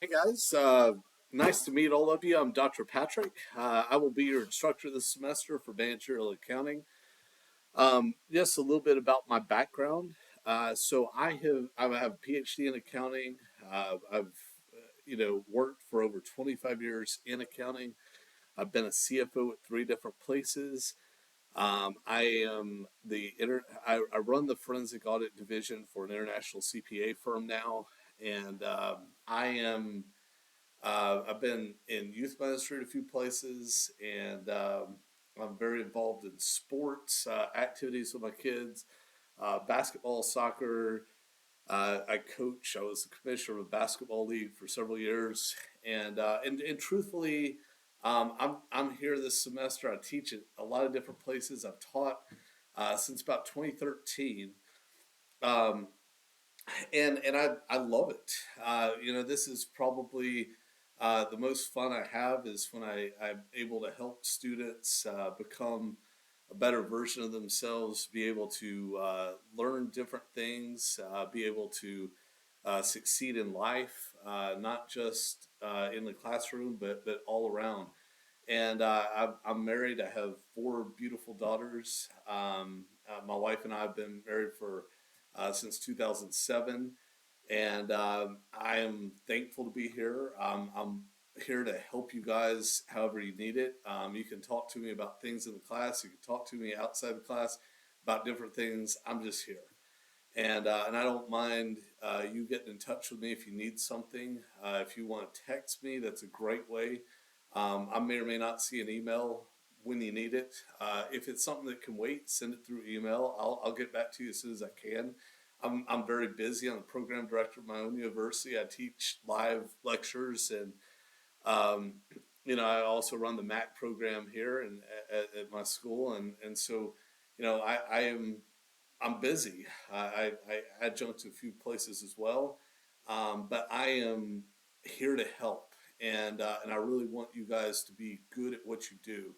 Hey guys, nice to meet all of you. I'm Dr. Patrick. I will be your instructor this semester for managerial accounting. Just a little bit about my background. I have a PhD in accounting. I've worked for over 25 years in accounting. I've been a CFO at three different places. I run the forensic audit division for an international CPA firm now, and I've been in youth ministry at a few places, and I'm very involved in sports activities with my kids, basketball, soccer. I coach. I was the commissioner of a basketball league for several years, and truthfully, I'm here this semester. I teach at a lot of different places. I've taught since about 2013. Um, and I love it. This is probably the most fun I have is when I'm able to help students become a better version of themselves, be able to learn different things, be able to succeed in life, not just in the classroom, but all around. And I'm married. I have four beautiful daughters. My wife and I have been married for since 2007, and I am thankful to be here. I'm here to help you guys however you need it. You can talk to me about things in the class. You can talk to me outside the class about different things. I'm just here, and I don't mind you getting in touch with me if you need something. If you want to text me, that's a great way. I may or may not see an email when you need it. If it's something that can wait, send it through email. I'll get back to you as soon as I can. I'm very busy. I'm the program director of my own university. I teach live lectures, and um, I also run the MAC program here and at my school, and so I'm busy. I adjunct to a few places as well, but I am here to help, and I really want you guys to be good at what you do.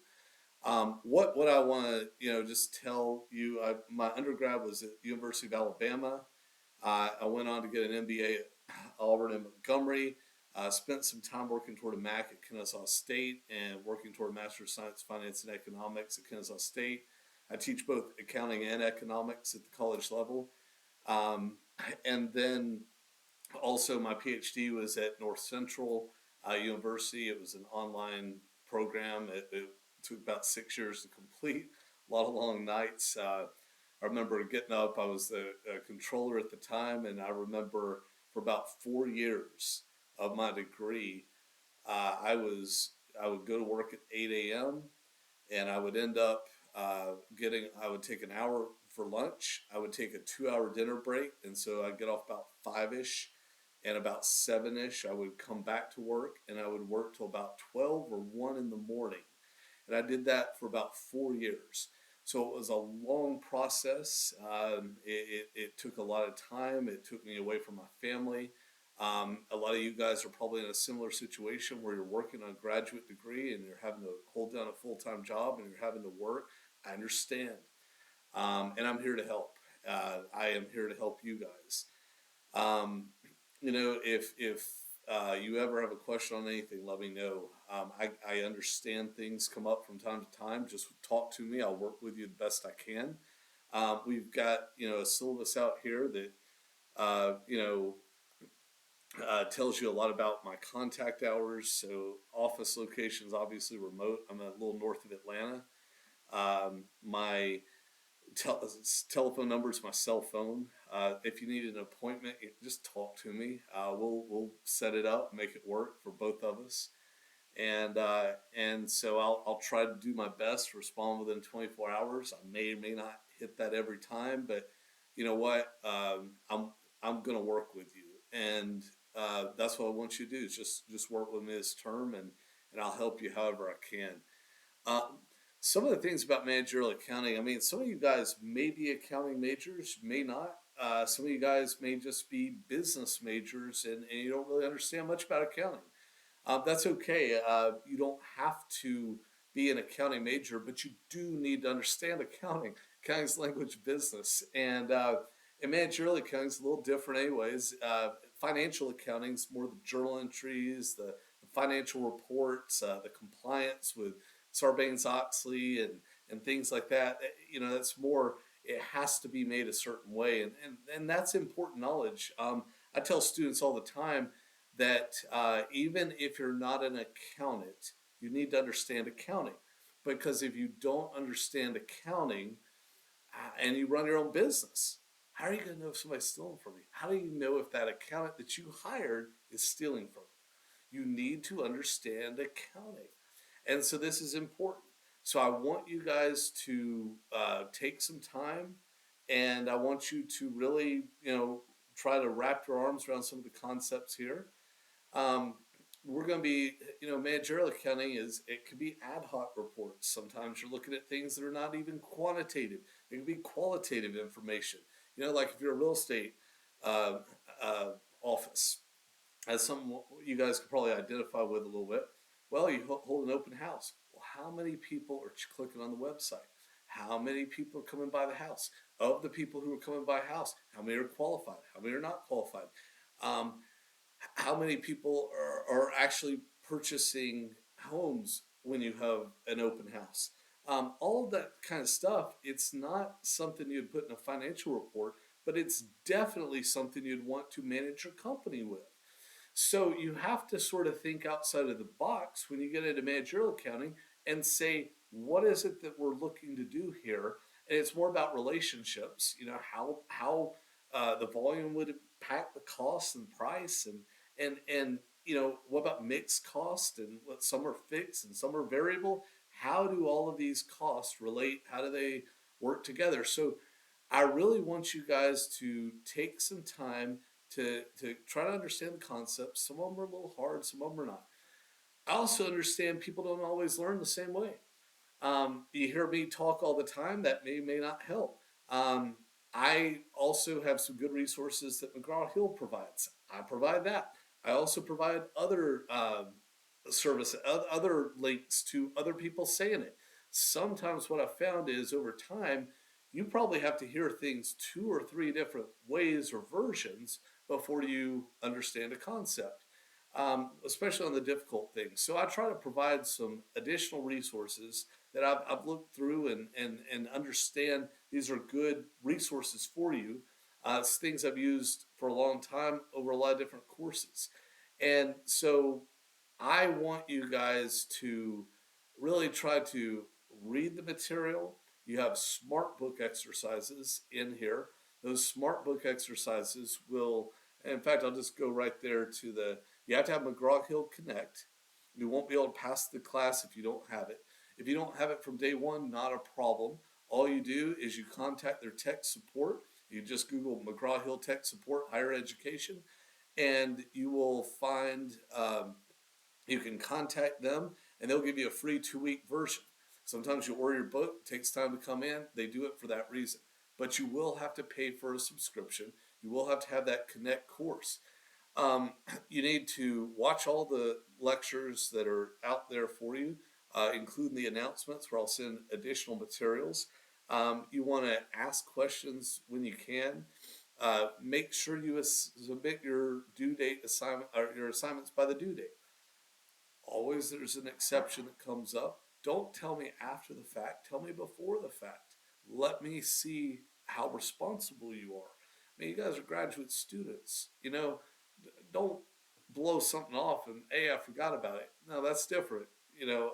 What I want to just tell you, my undergrad was at University of Alabama. I went on to get an MBA at Auburn and Montgomery. Spent some time working toward a MAC at Kennesaw State and working toward a Master of Science Finance and Economics at Kennesaw State. I teach both accounting and economics at the college level. Um, and then also my PhD was at North Central University. It was an online program. It took about 6 years to complete, a lot of long nights. I remember getting up, I was the controller at the time, and I remember for about 4 years of my degree, I would go to work at 8 a.m. and I would end up I would take an hour for lunch. I would take a 2 hour dinner break. And so I'd get off about five ish, and about seven ish, I would come back to work, and I would work till about 12 or 1 in the morning. And I did that for about 4 years. So it was a long process. It took a lot of time. It took me away from my family. A lot of you guys are probably in a similar situation where you're working on a graduate degree and you're having to hold down a full time job and you're having to work. I understand. And I'm here to help. I am here to help you guys. Um, if you ever have a question on anything, let me know. I understand things come up from time to time. Just talk to me. I'll work with you the best I can. We've got a syllabus out here that uh, you know tells you a lot about my contact hours. So office locations, obviously remote. I'm a little north of Atlanta. My tel- telephone number is my cell phone. If you need an appointment, just talk to me. We'll set it up, make it work for both of us, and so I'll try to do my best to respond within 24 hours. I may or may not hit that every time, but you know what? I'm gonna work with you, and that's what I want you to do. Is just work with me this term, and I'll help you however I can. Uh, some of the things about managerial accounting, I mean, some of you guys may be accounting majors, may not. Some of you guys may just be business majors and you don't really understand much about accounting. That's okay. You don't have to be an accounting major, but you do need to understand accounting. Accounting is language business. And managerial accounting is a little different, anyways. Financial accounting is more the journal entries, the financial reports, the compliance with Sarbanes Oxley and things like that. That's more. It has to be made a certain way, and that's important knowledge. I tell students all the time that even if you're not an accountant, you need to understand accounting, because if you don't understand accounting and you run your own business, how are you going to know if somebody's stealing from you? How do you know if that accountant that you hired is stealing from you? You need to understand accounting. And so this is important. So I want you guys to take some time, and I want you to really, try to wrap your arms around some of the concepts here. Um, we're going to be, managerial accounting it could be ad hoc reports. Sometimes you're looking at things that are not even quantitative. It can be qualitative information. Like if you're a real estate uh, uh, office, as some you guys could probably identify with a little bit. Well, you hold an open house. Well, how many people are clicking on the website? How many people are coming by the house? Of the people who are coming by the house, how many are qualified? How many are not qualified? Um, how many people are actually purchasing homes when you have an open house? All of that kind of stuff, it's not something you'd put in a financial report, but it's definitely something you'd want to manage your company with. So you have to sort of think outside of the box when you get into managerial accounting and say, what is it that we're looking to do here? And it's more about relationships. How the volume would impact the cost and price, and what about mixed cost, and what some are fixed and some are variable. How do all of these costs relate? How do they work together? So I really want you guys to take some time to try to understand the concepts. Some of them are a little hard, some of them are not. I also understand people don't always learn the same way. You hear me talk all the time, that may not help. Um, I also have some good resources that McGraw Hill provides. I provide that. I also provide other other links to other people saying it. Sometimes what I've found is over time, you probably have to hear things two or three different ways or versions before you understand a concept, especially on the difficult things. So I try to provide some additional resources that I've looked through and understand these are good resources for you. It's things I've used for a long time over a lot of different courses. And so I want you guys to really try to read the material. You have smart book exercises in here. Those smart book exercises will, in fact, I'll just go right there to you have to have McGraw Hill Connect. You won't be able to pass the class if you don't have it. If you don't have it from day one, not a problem. All you do is you contact their tech support. You just Google McGraw Hill Tech Support Higher Education, and you will find you can contact them, and they'll give you a free 2-week version. Sometimes you order your book, it takes time to come in. They do it for that reason. But you will have to pay for a subscription. You will have to have that Connect course. Um, you need to watch all the lectures that are out there for you, including the announcements where I'll send additional materials. You want to ask questions when you can. Make sure you submit your due date assignment or your assignments by the due date. Always there's an exception that comes up. Don't tell me after the fact, tell me before the fact. Let me see how responsible you are. I mean, you guys are graduate students. Don't blow something off and, hey, I forgot about it. No, that's different. You know,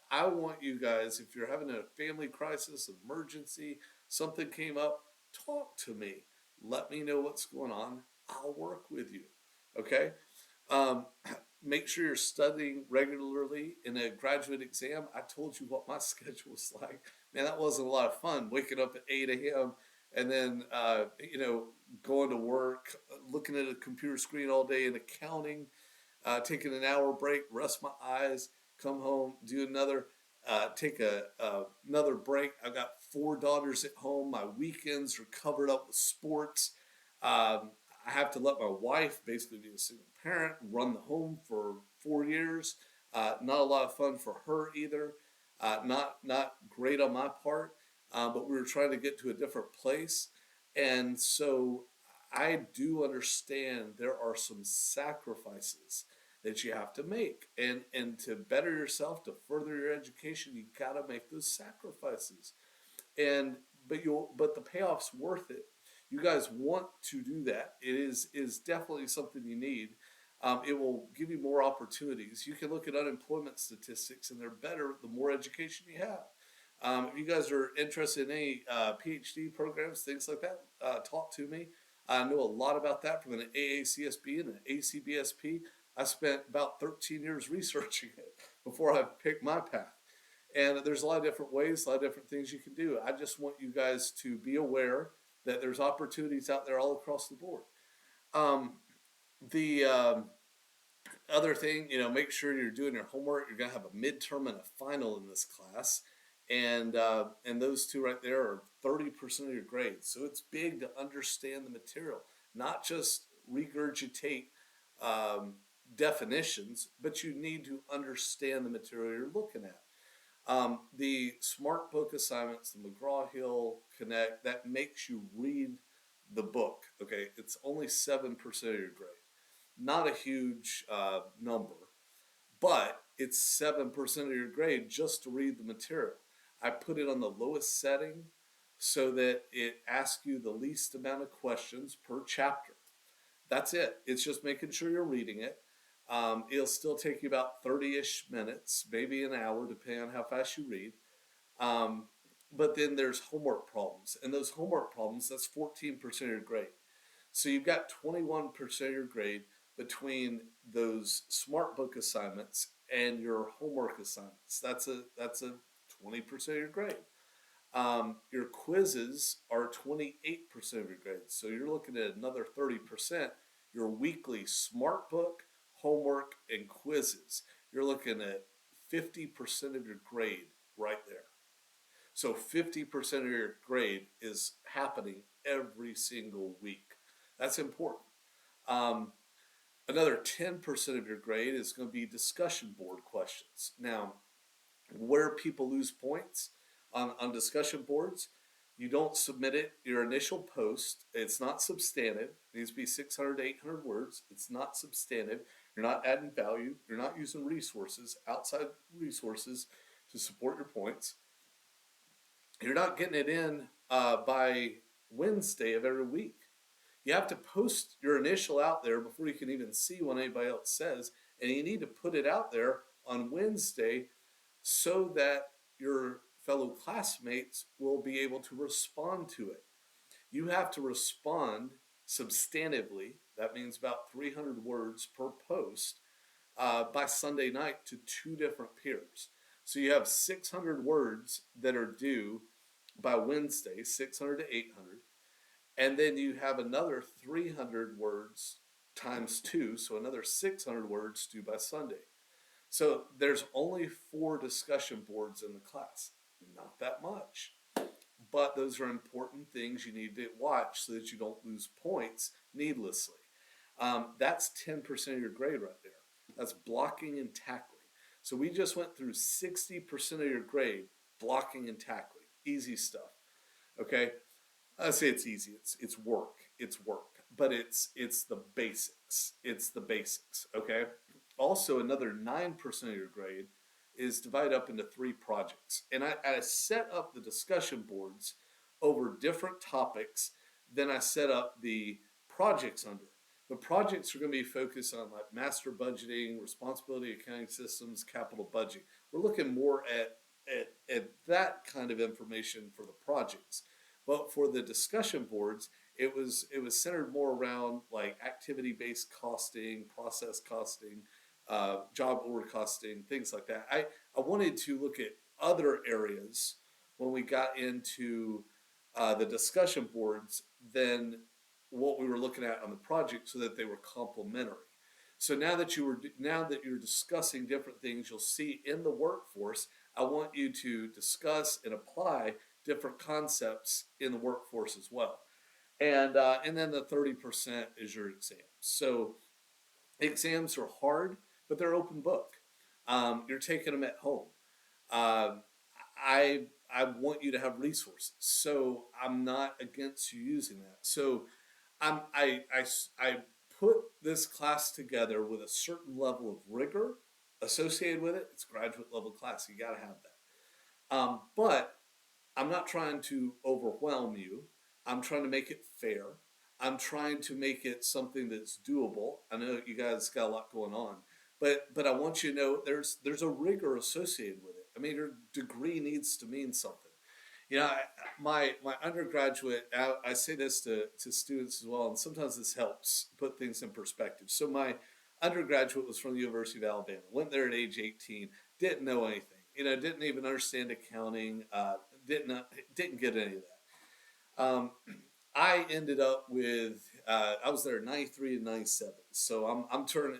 I want you guys, if you're having a family crisis, emergency, something came up, talk to me. Let me know what's going on. I'll work with you. Okay? Um, Make sure you're studying regularly in a graduate exam. I told you what my schedule was like. Man, that wasn't a lot of fun. Waking up at 8 a.m. and then, going to work, looking at a computer screen all day in accounting, taking an hour break, rest my eyes, come home, do take another break. I've got 4 daughters at home. My weekends are covered up with sports. I have to let my wife basically be a single parent, run the home for 4 years. Not a lot of fun for her either. Not great on my part, but we were trying to get to a different place. And so I do understand there are some sacrifices that you have to make. And to better yourself, to further your education, you got to make those sacrifices. And but the payoff's worth it. You guys want to do that. It is definitely something you need. It will give you more opportunities. You can look at unemployment statistics, and they're better the more education you have. If you guys are interested in any PhD programs, things like that, talk to me. I know a lot about that from an AACSB and an ACBSP. I spent about 13 years researching it before I picked my path. And there's a lot of different ways, a lot of different things you can do. I just want you guys to be aware that there's opportunities out there all across the board. Um, the other thing, make sure you're doing your homework. You're gonna have a midterm and a final in this class, and those two right there are 30% of your grade. So it's big to understand the material, not just regurgitate um, definitions, but you need to understand the material you're looking at. The Smart Book assignments, the McGraw-Hill Connect, that makes you read the book. Okay, it's only 7% of your grade, not a huge number, but it's 7% of your grade just to read the material. I put it on the lowest setting so that it asks you the least amount of questions per chapter. That's it. It's just making sure you're reading it. It'll still take you about 30-ish minutes, maybe an hour, depending on how fast you read. Um, but then there's homework problems, and those homework problems, that's 14% of your grade. So you've got 21% of your grade between those smart book assignments and your homework assignments. That's a 20% of your grade. Your quizzes are 28% of your grade. So you're looking at another 30%. Your weekly smart book, homework, and quizzes. You're looking at 50% of your grade right there. So 50% of your grade is happening every single week. That's important. Um, Another 10% of your grade is going to be discussion board questions. Now, where people lose points on discussion boards, you don't submit it your initial post. It's not substantive. It needs to be 600 to 800 words. It's not substantive. You're not adding value. You're not using resources, outside resources, to support your points. You're not getting it in by Wednesday of every week. You have to post your initial out there before you can even see what anybody else says, and you need to put it out there on Wednesday so that your fellow classmates will be able to respond to it. You have to respond substantively, that means about 300 words per post, by Sunday night to two different peers. So you have 600 words that are due by Wednesday, 600 to 800. And then you have another 300 words times two, so another 600 words due by Sunday. So there's only 4 discussion boards in the class. Not that much. But those are important things you need to watch so that you don't lose points needlessly. That's 10% of your grade right there. That's blocking and tackling. So we just went through 60% of your grade blocking and tackling. Easy stuff. Okay? I say it's easy. It's work. It's work. But it's the basics. It's the basics. Okay? Also, another 9% of your grade is divided up into 3 projects. And I set up the discussion boards over different topics than I set up the projects under. The projects are going to be focused on like master budgeting, responsibility accounting systems, capital budgeting. We're looking more at that kind of information for the projects. But for the discussion boards, it was centered more around like activity-based costing, process costing, job order costing, things like that. I wanted to look at other areas when we got into the discussion boards than what we were looking at on the project, so that they were complementary. So now that you're discussing different things you'll see in the workforce, I want you to discuss and apply different concepts in the workforce as well. And then the 30% is your exams. So exams are hard, but they're open book. You're taking them at home. Um, I I want you to have resources. So I'm not against you using that. So I put this class together with a certain level of rigor associated with it. It's a graduate level class. You got to have that. But I'm not trying to overwhelm you. I'm trying to make it fair. I'm trying to make it something that's doable. I know you guys got a lot going on, but I want you to know there's a rigor associated with it. I mean, your degree needs to mean something. You know, my undergraduate, I say this to students as well, and sometimes this helps put things in perspective. So my undergraduate was from the University of Alabama. Went there at age 18. Didn't know anything. You know, didn't even understand accounting. Didn't get any of that. I ended up with I was there 93 and 97. So I'm turning.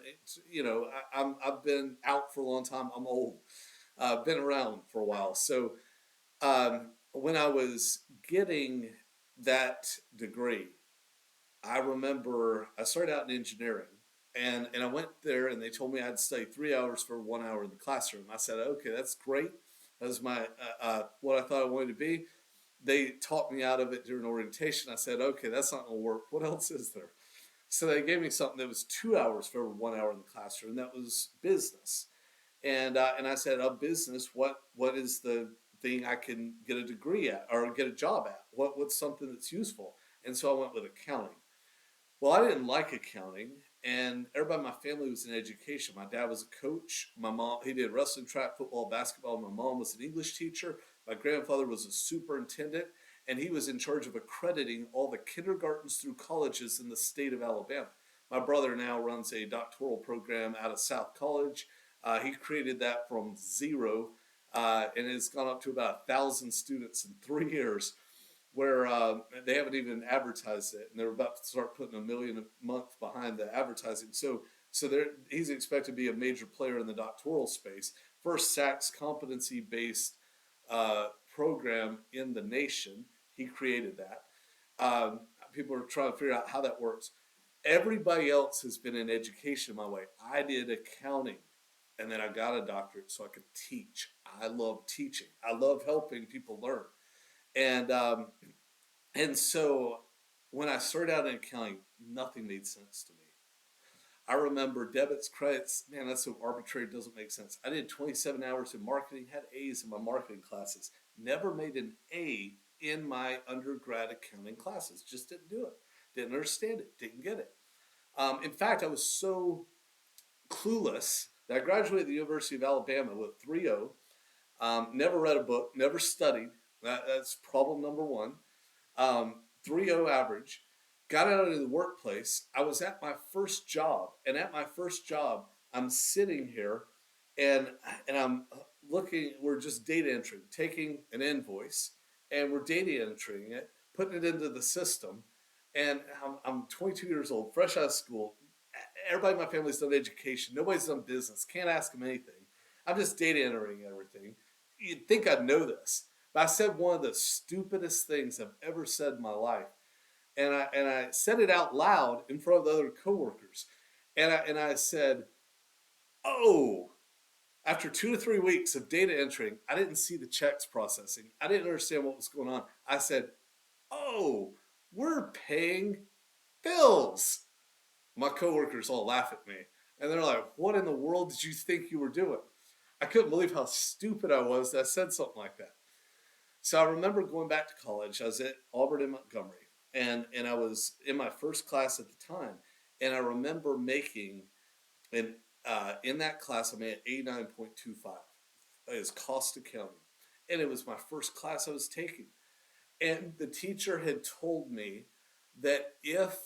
You know, I've been out for a long time. I'm old. Been around for a while. So when I was getting that degree, I remember I started out in engineering, and I went there and they told me I'd stay 3 hours for 1 hour in the classroom. I said, okay, that's great. That was my what I thought I wanted to be. They talked me out of it during orientation. I said, okay, that's not going to work. What else is there? So they gave me something that was 2 hours for every 1 hour in the classroom. And that was business. And I said, of business, what is the thing I can get a degree at or get a job at? What's something that's useful? And so I went with accounting. Well, I didn't like accounting, and everybody in my family was in education. My dad was a coach. My mom, he did wrestling, track, football, basketball. My mom was an English teacher. My grandfather was a superintendent, and he was in charge of accrediting all the kindergartens through colleges in the state of Alabama. My brother now runs a doctoral program out of South College. He created that from zero, and it's gone up to about 1,000 students in 3 years where they haven't even advertised it, and they're about to start putting $1 million a month behind the advertising. So he's expected to be a major player in the doctoral space. First SACS competency-based program in the nation. He created that. People are trying to figure out how that works. Everybody else has been in education my way. I did accounting, and then I got a doctorate so I could teach. I love teaching. I love helping people learn. And so when I started out in accounting, nothing made sense to me. I remember debits, credits, man, that's so arbitrary, it doesn't make sense. I did 27 hours in marketing, had A's in my marketing classes, never made an A in my undergrad accounting classes, just didn't do it. Didn't understand it, didn't get it. In fact, I was so clueless that I graduated the University of Alabama with 3.0. Never read a book, never studied. That's problem number one. 3.0 average. Got out of the workplace. I was at my first job, and at my first job, I'm sitting here, and I'm looking. We're just data entering, taking an invoice, and we're data entering it, putting it into the system. And I'm 22 years old, fresh out of school. Everybody in my family's done education. Nobody's done business. Can't ask them anything. I'm just data entering everything. You'd think I'd know this. But I said one of the stupidest things I've ever said in my life. And I said it out loud in front of the other coworkers. And I said, oh, after 2 to 3 weeks of data entering, I didn't see the checks processing. I didn't understand what was going on. I said, oh, we're paying bills. My coworkers all laugh at me. And they're like, what in the world did you think you were doing? I couldn't believe how stupid I was that I said something like that. So I remember going back to college. I was at Auburn and Montgomery, and I was in my first class at the time. And I remember making an in that class I made an 89.25 as cost accounting, and it was my first class I was taking. And the teacher had told me that if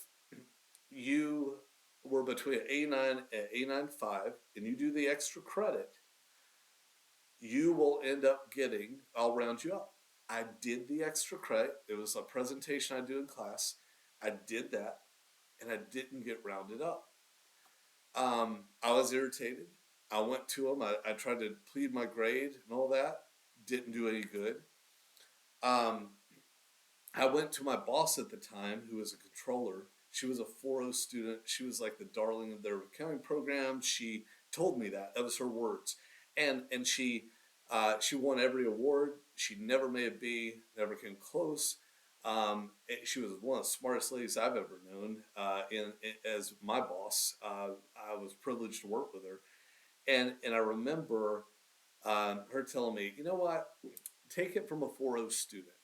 you were between an A9 and A95 and you do the extra credit, you will end up getting, I'll round you up. I did the extra credit. It was a presentation I do in class. I did that, and I didn't get rounded up. I was irritated. I went to him. I tried to plead my grade and all that. Didn't do any good. Um, I went to my boss at the time, who was a controller. She was a 4.0 student. She was like the darling of their accounting program. She told me that. That was her words. And she She won every award. She never made a B, never came close. She was one of the smartest ladies I've ever known. As my boss, I was privileged to work with her, and I remember her telling me, you know what, take it from a 4.0 student.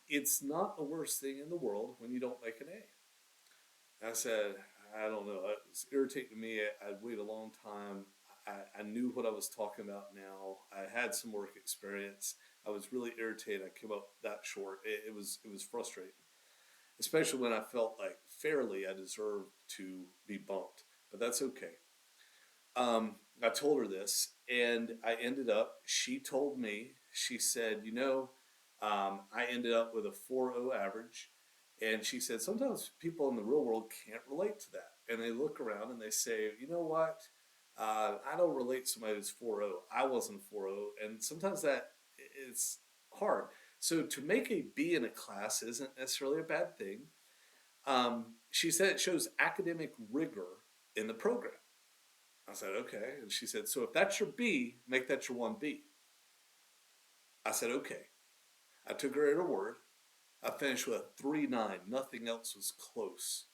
It's not the worst thing in the world when you don't make an A. I said, I don't know. It was irritating to me. I'd wait a long time. I knew what I was talking about now. I had some work experience. I was really irritated. I came up that short. It was frustrating, especially when I felt like fairly I deserved to be bumped. But that's okay. I told her this, and I ended up. She told me. She said, I ended up with a 4.0 average, and she said sometimes people in the real world can't relate to that, and they look around and they say, you know what, I don't relate to somebody who's 4.0. I wasn't 4.0, and sometimes that is hard. So to make a B in a class isn't necessarily a bad thing. She said it shows academic rigor in the program. I said, okay. And she said, so if that's your B, make that your 1B. I said, okay. I took her at her word. I finished with a 3.9. Nothing else was close.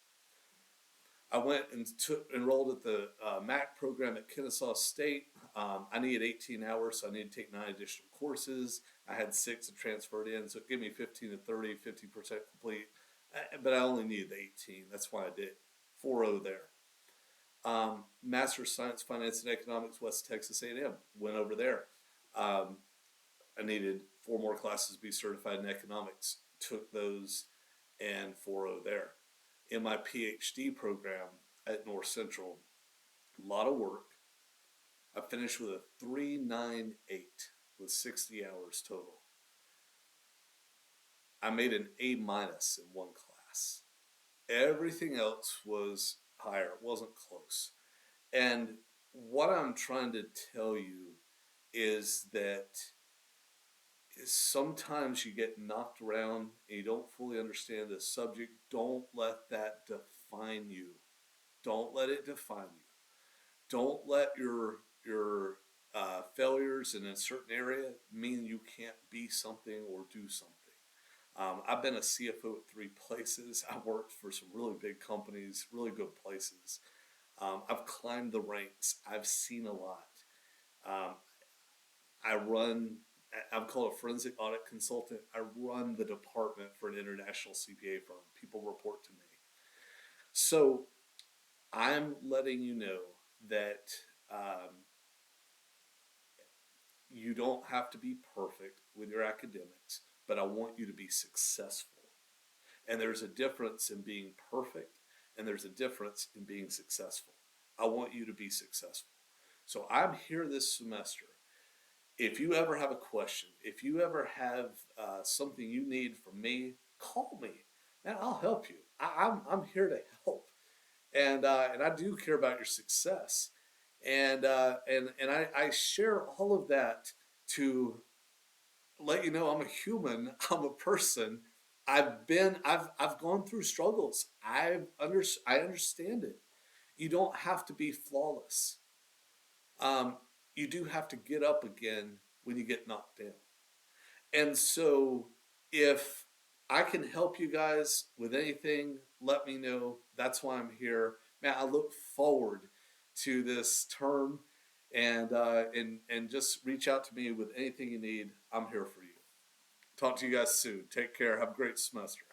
I went and enrolled at the MAC program at Kennesaw State. I needed 18 hours, so I needed to take 9 additional courses. I had 6 that transferred in, so it gave me 15 to 30, 50% complete. But I only needed 18. That's why I did 4.0 there. Master of Science, Finance, and Economics, West Texas A&M. Went over there. Um, I needed 4 more classes to be certified in economics. Took those and 4.0 there. In my PhD program at North Central, a lot of work. I finished with a 3.98 with 60 hours total. I made an A minus in one class. Everything else was higher. It wasn't close. And what I'm trying to tell you is that sometimes you get knocked around and you don't fully understand the subject. Don't let that define you. Don't let it define you. Don't let your failures in a certain area mean you can't be something or do something. I've been a CFO at 3 places. I've worked for some really big companies, really good places. I've climbed the ranks. I've seen a lot. Um, I run, I'm called a forensic audit consultant. I run the department for an international CPA firm. People report to me. So I'm letting you know that um, you don't have to be perfect with your academics, but I want you to be successful. And there's a difference in being perfect, and there's a difference in being successful. I want you to be successful. So I'm here this semester. If you ever have a question, if you ever have something you need from me, call me, and I'll help you. I'm here to help, and I do care about your success, and I share all of that to let you know I'm a human, I'm a person. I've gone through struggles. I understand it. You don't have to be flawless. Um, you do have to get up again when you get knocked down. And so, if I can help you guys with anything, let me know. That's why I'm here. Man, I look forward to this term, and just reach out to me with anything you need. I'm here for you. Talk to you guys soon. Take care. Have a great semester.